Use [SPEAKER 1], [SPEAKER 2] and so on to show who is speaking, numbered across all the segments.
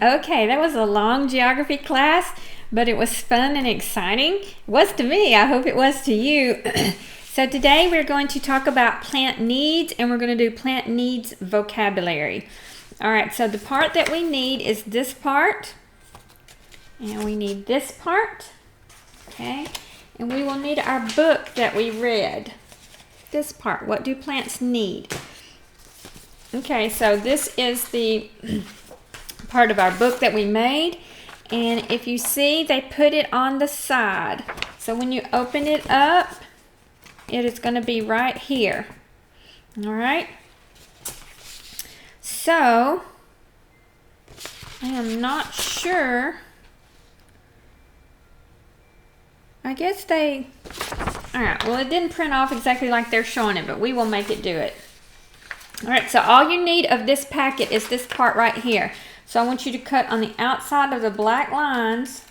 [SPEAKER 1] Okay, that was a long geography class, but it was fun and exciting. It was to me. I hope it was to you. So today we're going to talk about plant needs, and we're going to do plant needs vocabulary. All right, so the part that we need is this part, and we need this part, okay? And we will need our book that we read. This part, what do plants need? Okay, so this is the part of our book that we made, and if you see, they put it on the side. So when you open it up, it is going to be right here. All right. So I am not sure. I guess they, all right, well, it didn't print off exactly like they're showing it, but we will make it do it. All right, so all you need of this packet is this part right here. So I want you to cut on the outside of the black lines,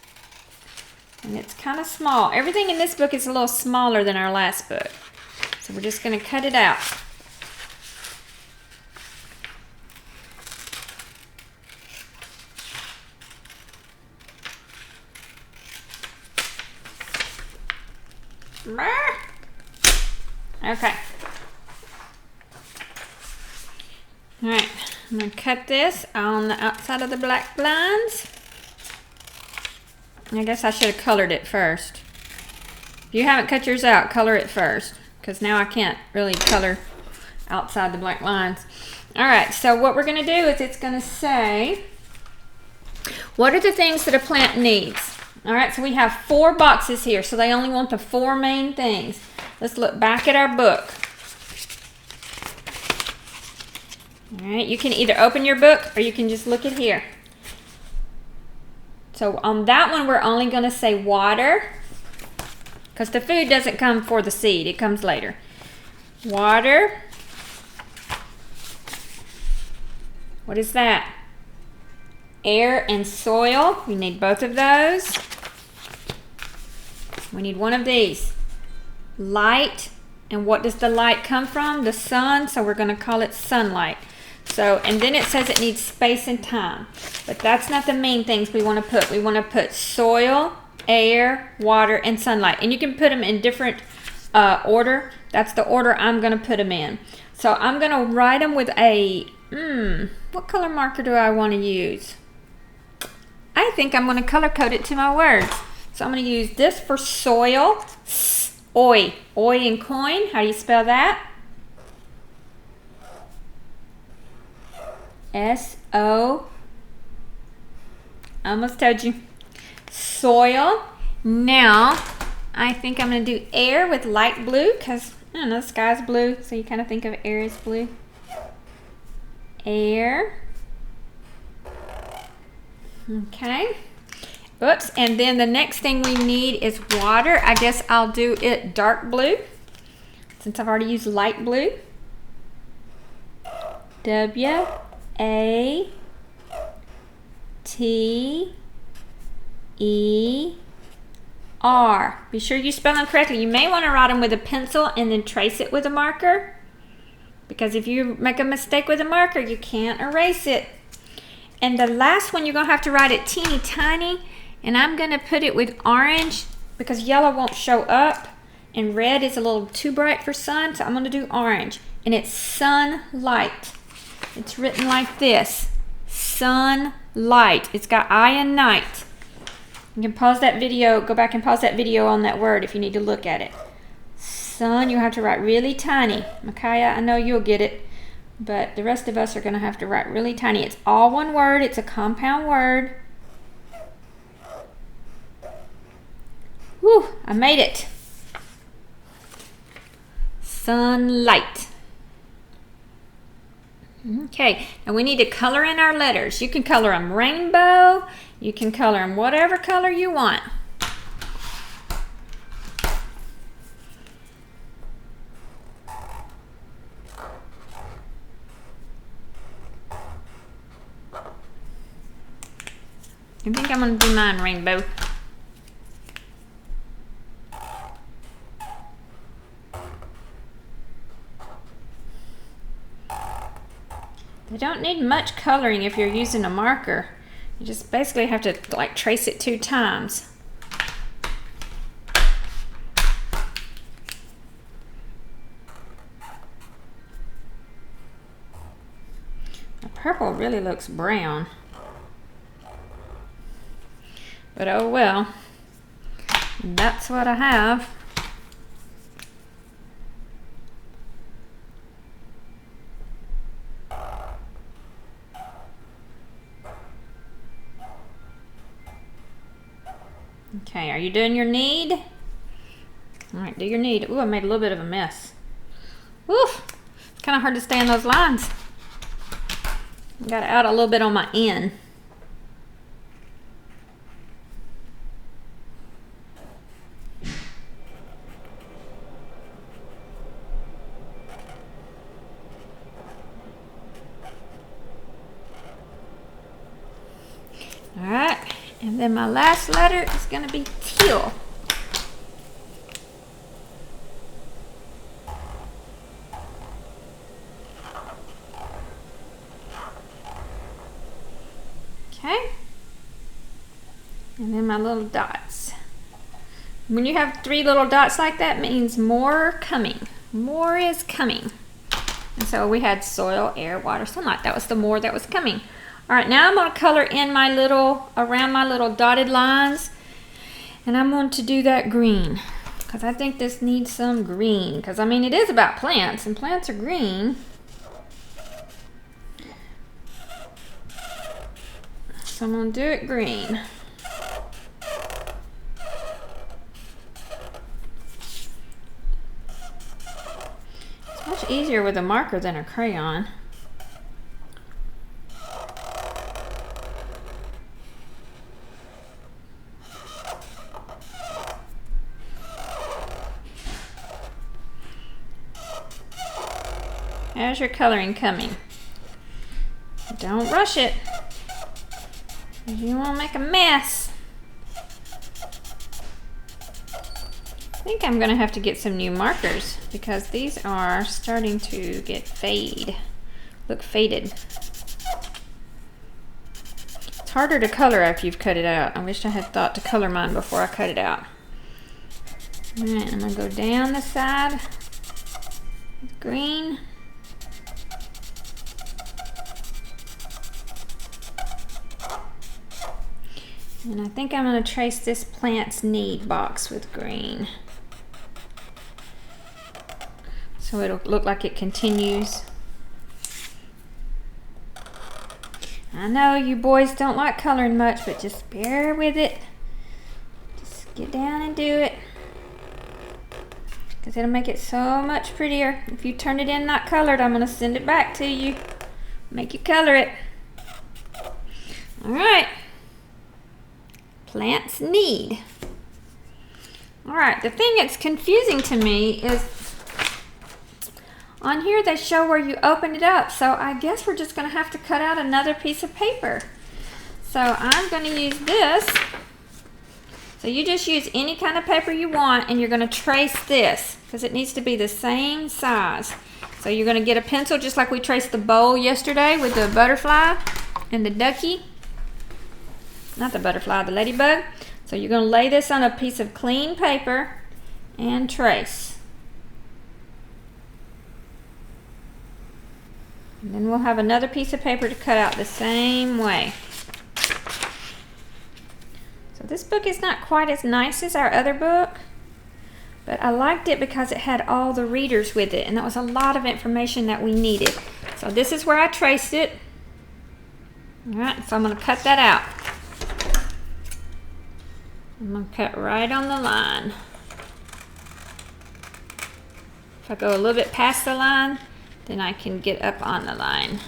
[SPEAKER 1] and it's kind of small. Everything in this book is a little smaller than our last book. So we're just going to cut it out. Okay. All right, I'm going to cut this on the outside of the black lines. I guess I should have colored it first. If you haven't cut yours out, color it first, because now I can't really color outside the black lines. All right, so what we're going to do is it's going to say, what are the things that a plant needs? All right, so we have 4 boxes here, so they only want the 4 main things. Let's look back at our book. All right, you can either open your book or you can just look at here. So on that one, we're only going to say water, because the food doesn't come for the seed. It comes later. Water. What is that? Air and soil. We need both of those. We need one of these. Light. And what does the light come from? The sun, so we're going to call it sunlight. So, and then it says it needs space and time. But that's not the main things we want to put. We want to put soil, air, water, and sunlight. And you can put them in different order. That's the order I'm going to put them in. So I'm going to write them with a, what color marker do I want to use? I think I'm going to color code it to my words. So I'm going to use this for soil. Oi. Oi in coin. How do you spell that? S-O. I almost told you. Soil. Now, I think I'm going to do air with light blue, because, I don't know, the sky's blue, so you kind of think of air as blue. Air. Okay. Oops, and then the next thing we need is water. I guess I'll do it dark blue, since I've already used light blue. W-A-T-E-R. Be sure you spell them correctly. You may want to write them with a pencil and then trace it with a marker, because if you make a mistake with a marker, you can't erase it. And the last one, you're going to have to write it teeny tiny, and I'm going to put it with orange because yellow won't show up, and red is a little too bright for sun, so I'm going to do orange. And it's sunlight. It's written like this, sunlight. It's got I and night. You can pause that video, go back and pause that video on that word if you need to look at it. Sun, you have to write really tiny. Micaiah, I know you'll get it, but the rest of us are going to have to write really tiny. It's all one word. It's a compound word. Whew, I made it. Sunlight. Okay, and we need to color in our letters. You can color them rainbow. You can color them whatever color you want. I think I'm going to do mine rainbow. They don't need much coloring if you're using a marker. You just basically have to like trace it 2 times. The purple really looks brown. But oh well. That's what I have. Okay, are you doing your need? Alright, do your need. Ooh, I made a little bit of a mess. Oof! It's kind of hard to stay on those lines. Got out a little bit on my end. Alright, and then my last letter is going to be teal. Okay, and then my little dots. When you have 3 little dots like that, means more coming. More is coming. And so we had soil, air, water, sunlight. That was the more that was coming. All right, now I'm going to color in my little, around my little dotted lines. And I'm going to do that green. Because I think this needs some green. Because, I mean, it is about plants. And plants are green. So I'm going to do it green. It's much easier with a marker than a crayon. How's your coloring coming? Don't rush it. You won't make a mess. I think I'm gonna have to get some new markers because these are starting to get look faded. It's harder to color after you've cut it out. I wish I had thought to color mine before I cut it out. All right, I'm gonna go down the side with green. And I think I'm going to trace this plant's need box with green. So it'll look like it continues. I know you boys don't like coloring much, but just bear with it. Just get down and do it. Because it'll make it so much prettier. If you turn it in not colored, I'm going to send it back to you. Make you color it. Alright. Plants need. Alright, the thing that's confusing to me is on here they show where you open it up, so I guess we're just going to have to cut out another piece of paper. So I'm going to use this. So you just use any kind of paper you want and you're going to trace this because it needs to be the same size. So you're going to get a pencil just like we traced the bowl yesterday with the butterfly and the ducky. Not the butterfly, the ladybug. So you're going to lay this on a piece of clean paper and trace. And then we'll have another piece of paper to cut out the same way. So this book is not quite as nice as our other book, but I liked it because it had all the readers with it, and that was a lot of information that we needed. So this is where I traced it. All right, so I'm going to cut that out. I'm going to cut right on the line. If I go a little bit past the line, then I can get up on the line.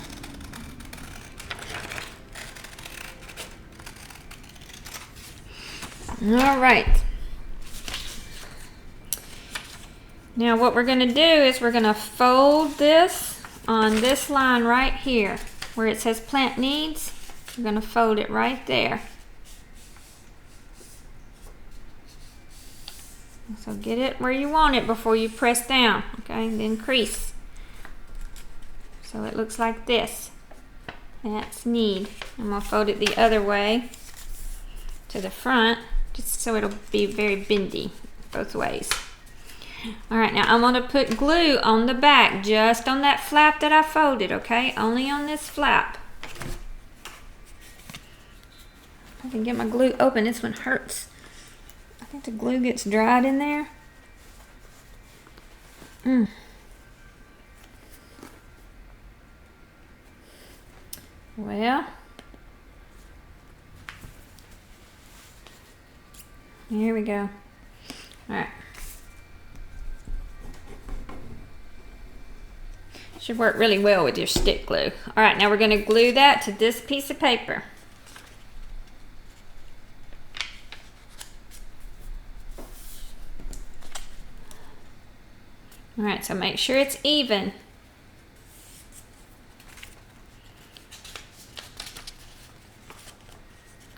[SPEAKER 1] All right. Now what we're going to do is we're going to fold this on this line right here where it says plant needs. We're going to fold it right there. So get it where you want it before you press down, okay, and then crease. So it looks like this. That's need. I'm going to fold it the other way to the front, just so it'll be very bendy both ways. Alright, now I'm going to put glue on the back, just on that flap that I folded, okay? Only on this flap. I can get my glue open. This one hurts. I think the glue gets dried in there. Well, here we go. Alright. Should work really well with your stick glue. Alright, now we're going to glue that to this piece of paper. Alright, so make sure it's even.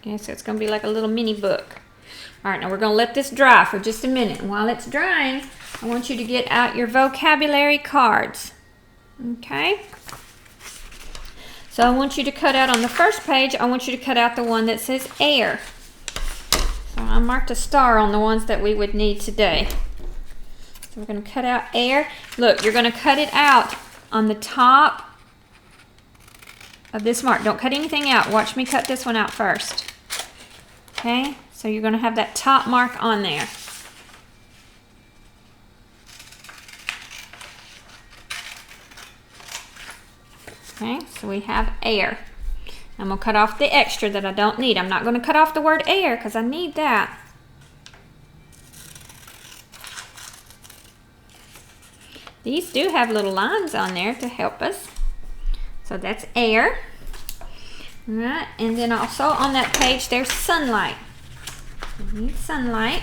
[SPEAKER 1] Okay, so it's going to be like a little mini book. Alright, now we're going to let this dry for just a minute. And while it's drying, I want you to get out your vocabulary cards. Okay? So I want you to cut out on the first page, I want you to cut out the one that says air. So I marked a star on the ones that we would need today. So we're going to cut out air. Look, you're going to cut it out on the top of this mark. Don't cut anything out. Watch me cut this one out first. Okay, so you're going to have that top mark on there. Okay, so we have air. I'm going to cut off the extra that I don't need. I'm not going to cut off the word air because I need that. These do have little lines on there to help us. So that's air. Alright, and then also on that page there's sunlight. We need sunlight.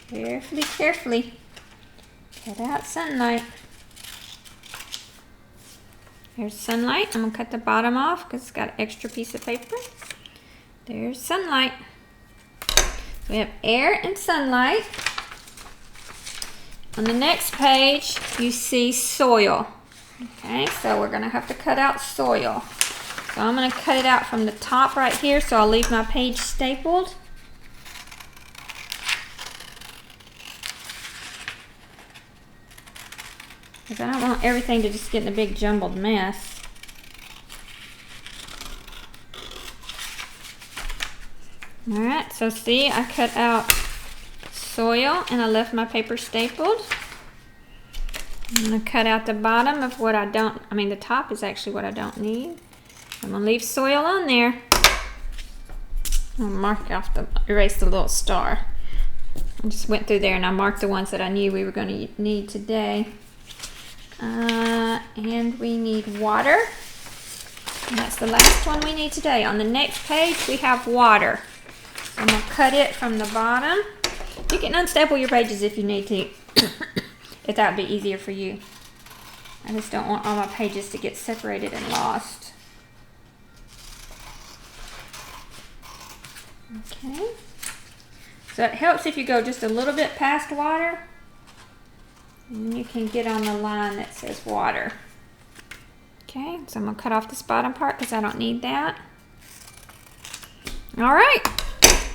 [SPEAKER 1] Carefully, carefully. Cut out sunlight. There's sunlight. I'm going to cut the bottom off because it's got an extra piece of paper. There's sunlight. So we have air and sunlight. On the next page, you see soil. Okay, so we're going to have to cut out soil. So I'm going to cut it out from the top right here, so I'll leave my page stapled. Because I don't want everything to just get in a big jumbled mess. Alright, so see, I cut out soil and I left my paper stapled. I'm going to cut out the bottom of what the top is actually what I don't need. I'm going to leave soil on there. I'll mark off erase the little star. I just went through there and I marked the ones that I knew we were going to need today. And we need water. And that's the last one we need today. On the next page, we have water. So I'm going to cut it from the bottom. You can unstaple your pages if you need to, if that would be easier for you. I just don't want all my pages to get separated and lost. Okay. So it helps if you go just a little bit past water. And you can get on the line that says water. Okay, so I'm going to cut off this bottom part because I don't need that. Alright,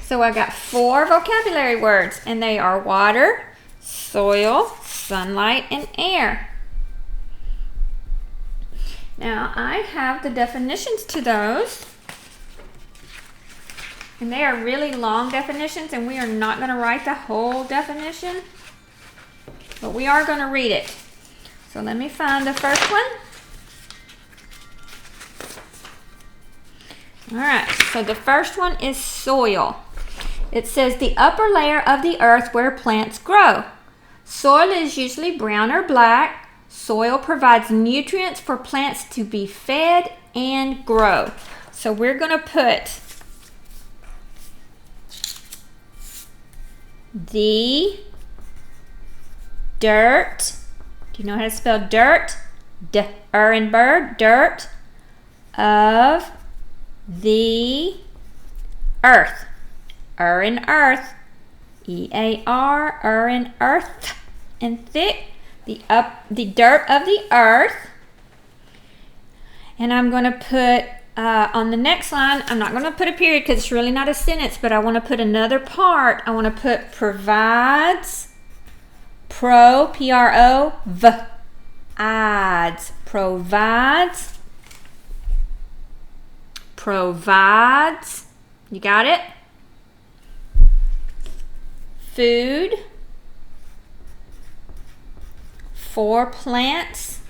[SPEAKER 1] so I got 4 vocabulary words, and they are water, soil, sunlight, and air. Now I have the definitions to those. And they are really long definitions, and we are not going to write the whole definition. But we are going to read it. So let me find the first one. Alright, so the first one is soil. It says the upper layer of the earth where plants grow. Soil is usually brown or black. Soil provides nutrients for plants to be fed and grow. So we're going to put the dirt. Do you know how to spell dirt? D-er and bird. Dirt of the earth. in earth. E-A-R, in earth. And thick, the dirt of the earth. And I'm going to put, on the next line, I'm not going to put a period because it's really not a sentence, but I want to put another part. I want to put provides, P-R-O-V, adds, provides, you got it? Food for plants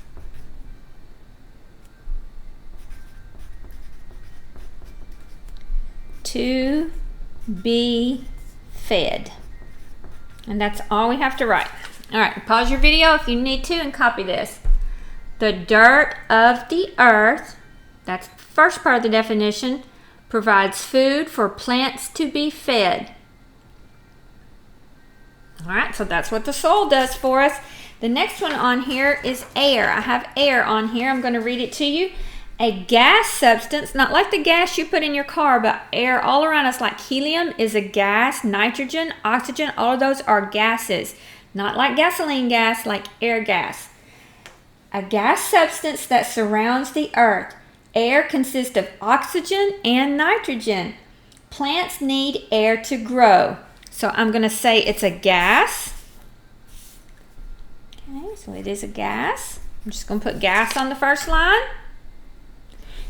[SPEAKER 1] to be fed. And that's all we have to write. All right, pause your video if you need to and copy this. The dirt of the earth, that's the first part of the definition, provides food for plants to be fed. All right, so that's what the soil does for us. The next one on here is air. I have air on here. I'm going to read it to you. A gas substance, not like the gas you put in your car, but air all around us, like helium is a gas, nitrogen, oxygen, all of those are gases. Not like gasoline gas, like air gas. A gas substance that surrounds the earth. Air consists of oxygen and nitrogen. Plants need air to grow. So I'm going to say it's a gas. Okay, so it is a gas. I'm just going to put gas on the first line.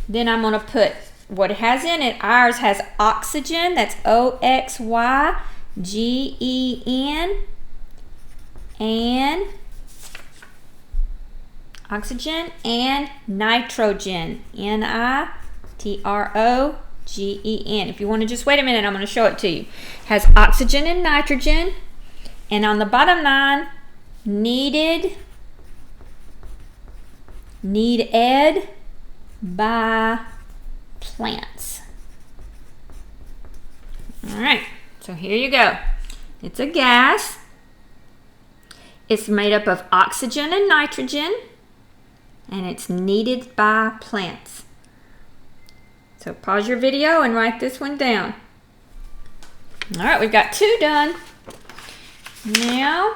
[SPEAKER 1] Then I'm going to put what it has in it. Ours has oxygen. That's O-X-Y-G-E-N. And oxygen and nitrogen. N-I-T-R-O-G-E-N. If you want to just wait a minute, I'm going to show it to you. It has oxygen and nitrogen. And on the bottom line, needed by plants. All right, so here you go. It's a gas. It's made up of oxygen and nitrogen, and it's needed by plants. So pause your video and write this one down. All right, we've got 2 done. Now,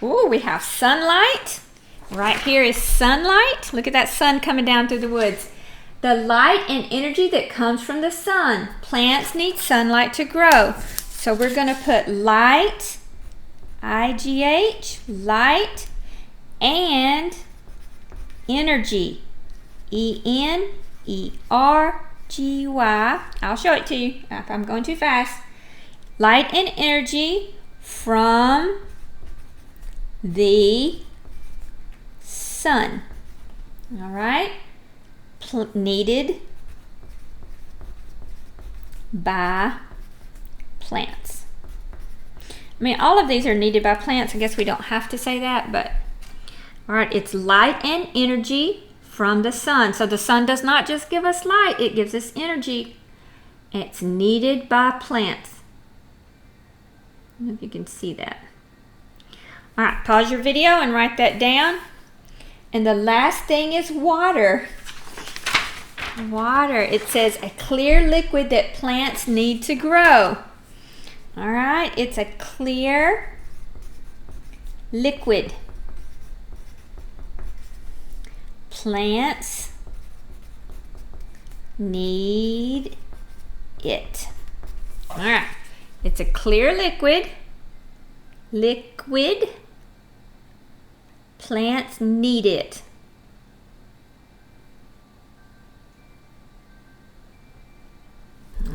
[SPEAKER 1] we have sunlight. Right here is sunlight. Look at that sun coming down through the woods. The light and energy that comes from the sun. Plants need sunlight to grow. So we're going to put light, I-G-H, light, and energy, E-N-E-R-G-Y. I'll show it to you if I'm going too fast. Light and energy from the sun. All right, needed by plants. I mean, all of these are needed by plants. I guess we don't have to say that, but all right, it's light and energy from the sun. So the sun does not just give us light, it gives us energy. It's needed by plants. I don't know if you can see that. All right, pause your video and write that down. And the last thing is water. Water. It says a clear liquid that plants need to grow. All right, it's a clear liquid. Plants need it. All right, it's a clear liquid. Plants need it.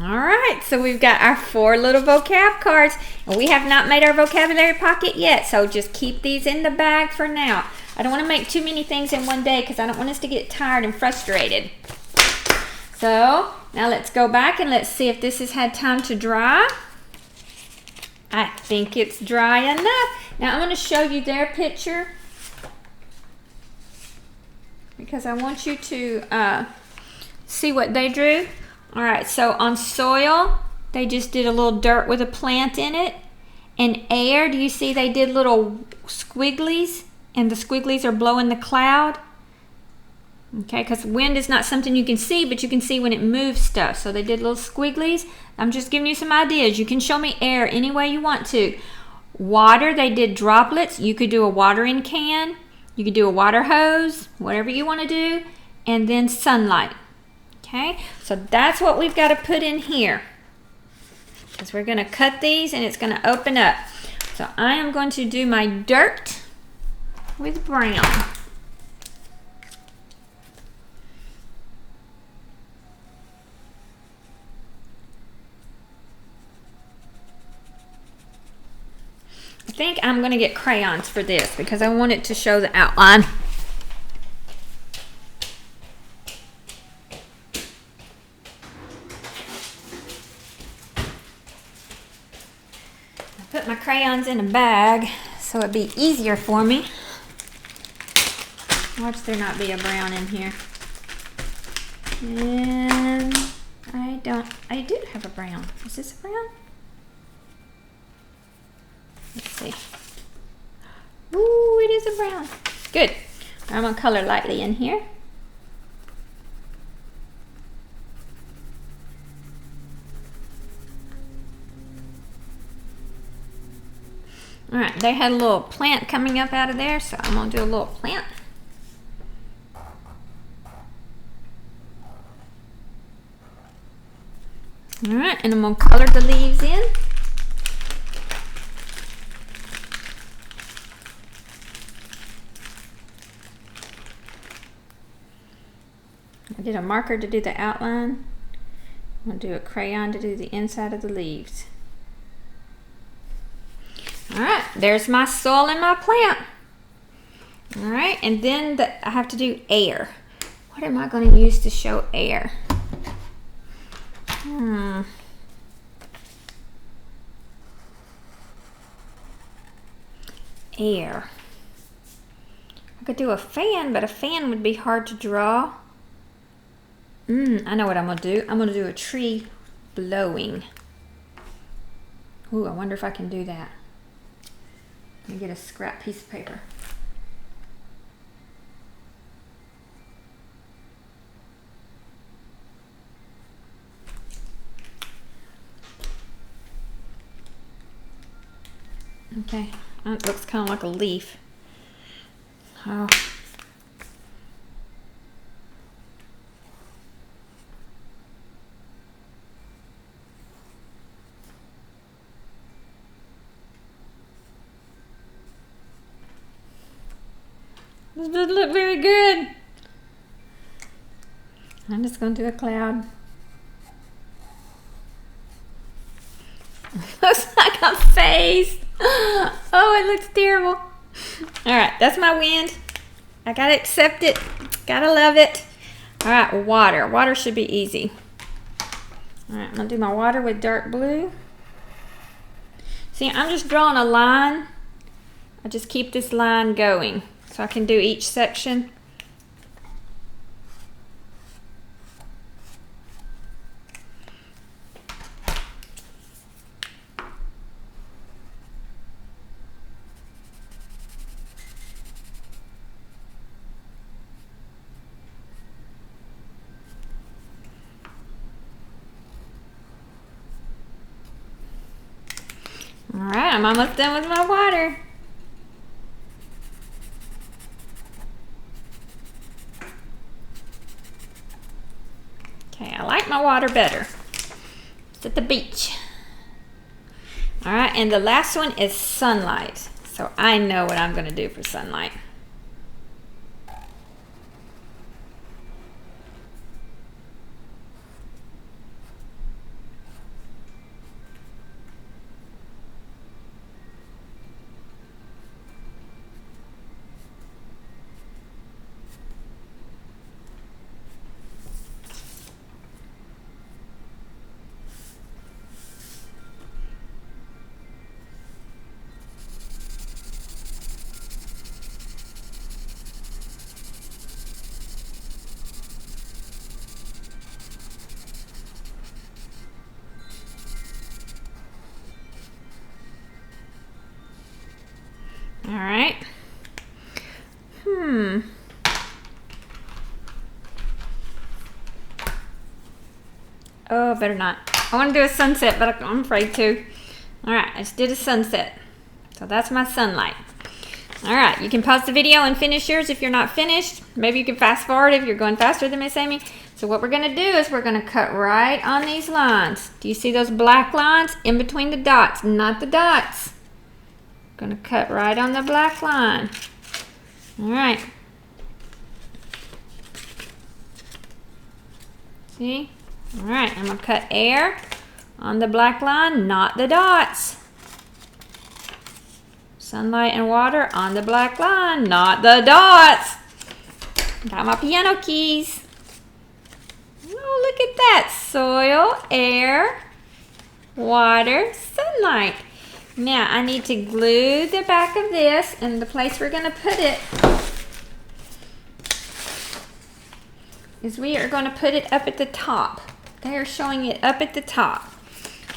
[SPEAKER 1] All right, so we've got our 4 little vocab cards, and we have not made our vocabulary pocket yet, so just keep these in the bag for now. I don't want to make too many things in one day because I don't want us to get tired and frustrated. So now let's go back and let's see if this has had time to dry. I think it's dry enough. Now I'm going to show you their picture because I want you to see what they drew. All right, so on soil, they just did a little dirt with a plant in it. And air, do you see they did little squigglies? And the squigglies are blowing the cloud. Okay, because wind is not something you can see, but you can see when it moves stuff. So they did little squigglies. I'm just giving you some ideas. You can show me air any way you want to. Water, they did droplets. You could do a watering can. You could do a water hose, whatever you want to do. And then sunlight. Okay, so that's what we've got to put in here. Because we're going to cut these and it's going to open up. So I am going to do my dirt with brown. I think I'm going to get crayons for this because I want it to show the outline. I put my crayons in a bag so it'd be easier for me. Watch there not be a brown in here. And I do have a brown. Is this a brown? Let's see. Ooh, it is a brown. Good. I'm going to color lightly in here. All right, they had a little plant coming up out of there, so I'm going to do a little plant. All right, and I'm going to color the leaves in. I did a marker to do the outline. I'm going to do a crayon to do the inside of the leaves. All right, there's my soil and my plant. All right, and then I have to do air. What am I going to use to show air? Air. I could do a fan, but a fan would be hard to draw. I know what I'm going to do. I'm going to do a tree blowing. Ooh, I wonder if I can do that. Let me get a scrap piece of paper. Okay, that looks kind of like a leaf. Oh. This doesn't look very good. I'm just going to do a cloud. Looks like a face. Oh, it looks terrible. All right, that's my wind. I gotta accept it. Gotta love it. All right, water. Water should be easy. All right, I'm gonna do my water with dark blue. See, I'm just drawing a line. I just keep this line going so I can do each section. All right, I'm almost done with my water. Okay, I like my water better. It's at the beach. All right, and the last one is sunlight. So I know what I'm gonna do for sunlight. All right. better not. I want to do a sunset, but I'm afraid to. All right, I just did a sunset. So that's my sunlight. All right, you can pause the video and finish yours if you're not finished. Maybe you can fast forward if you're going faster than Miss Amy. So what we're gonna do is we're gonna cut right on these lines. Do you see those black lines in between the dots, not the dots? Gonna cut right on the black line. All right. See? All right, I'm gonna cut air on the black line, not the dots. Sunlight and water on the black line, not the dots. Got my piano keys. Oh, look at that. Soil, air, water, sunlight. Now, I need to glue the back of this, and the place we're going to put it is we are going to put it up at the top. They are showing it up at the top.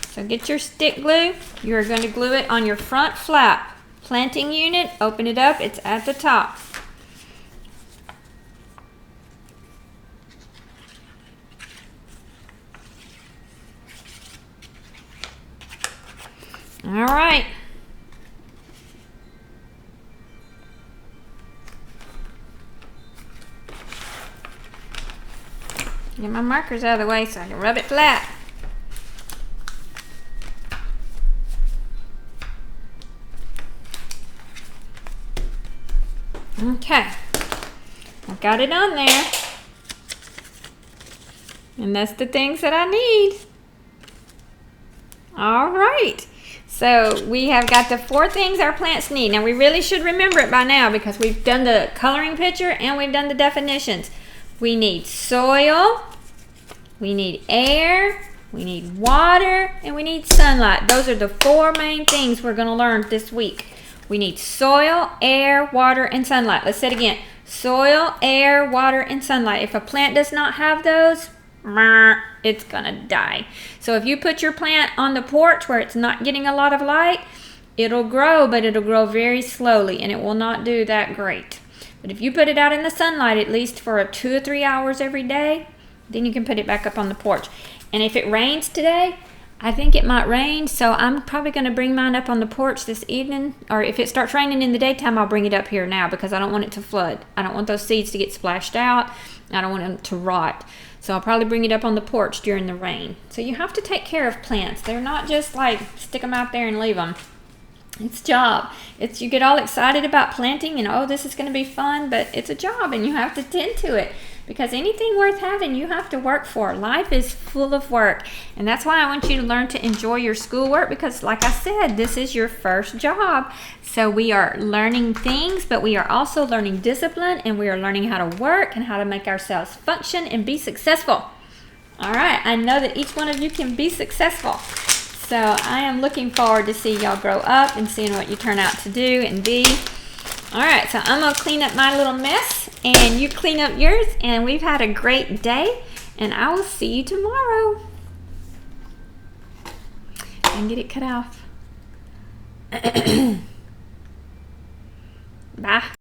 [SPEAKER 1] So get your stick glue. You are going to glue it on your front flap. Planting unit, open it up, it's at the top. All right. Get my markers out of the way so I can rub it flat. Okay, I've got it on there, and that's the things that I need. All right, so we have got the 4 things our plants need. Now we really should remember it by now because we've done the coloring picture and we've done the definitions. We need soil, we need air, we need water, and we need sunlight. Those are the 4 main things we're going to learn this week. We need soil, air, water, and sunlight. Let's say it again. Soil, air, water, and sunlight. If a plant does not have those, it's gonna die. So if you put your plant on the porch where it's not getting a lot of light, it'll grow, but it'll grow very slowly, and it will not do that great. But if you put it out in the sunlight at least for 2 or 3 hours every day, then you can put it back up on the porch. And if it rains today, I think it might rain, so I'm probably going to bring mine up on the porch this evening. Or if it starts raining in the daytime, I'll bring it up here now because I don't want it to flood. I don't want those seeds to get splashed out. I don't want them to rot. So I'll probably bring it up on the porch during the rain. So you have to take care of plants. They're not just like stick them out there and leave them. It's a job. You get all excited about planting and oh, this is going to be fun, but it's a job and you have to tend to it. Because anything worth having, you have to work for. Life is full of work. And that's why I want you to learn to enjoy your schoolwork because, like I said, this is your first job. So we are learning things, but we are also learning discipline, and we are learning how to work and how to make ourselves function and be successful. All right, I know that each one of you can be successful. So I am looking forward to see y'all grow up and seeing what you turn out to do and be. All right, so I'm going to clean up my little mess, and you clean up yours, and we've had a great day, and I will see you tomorrow. And get it cut off. Bye.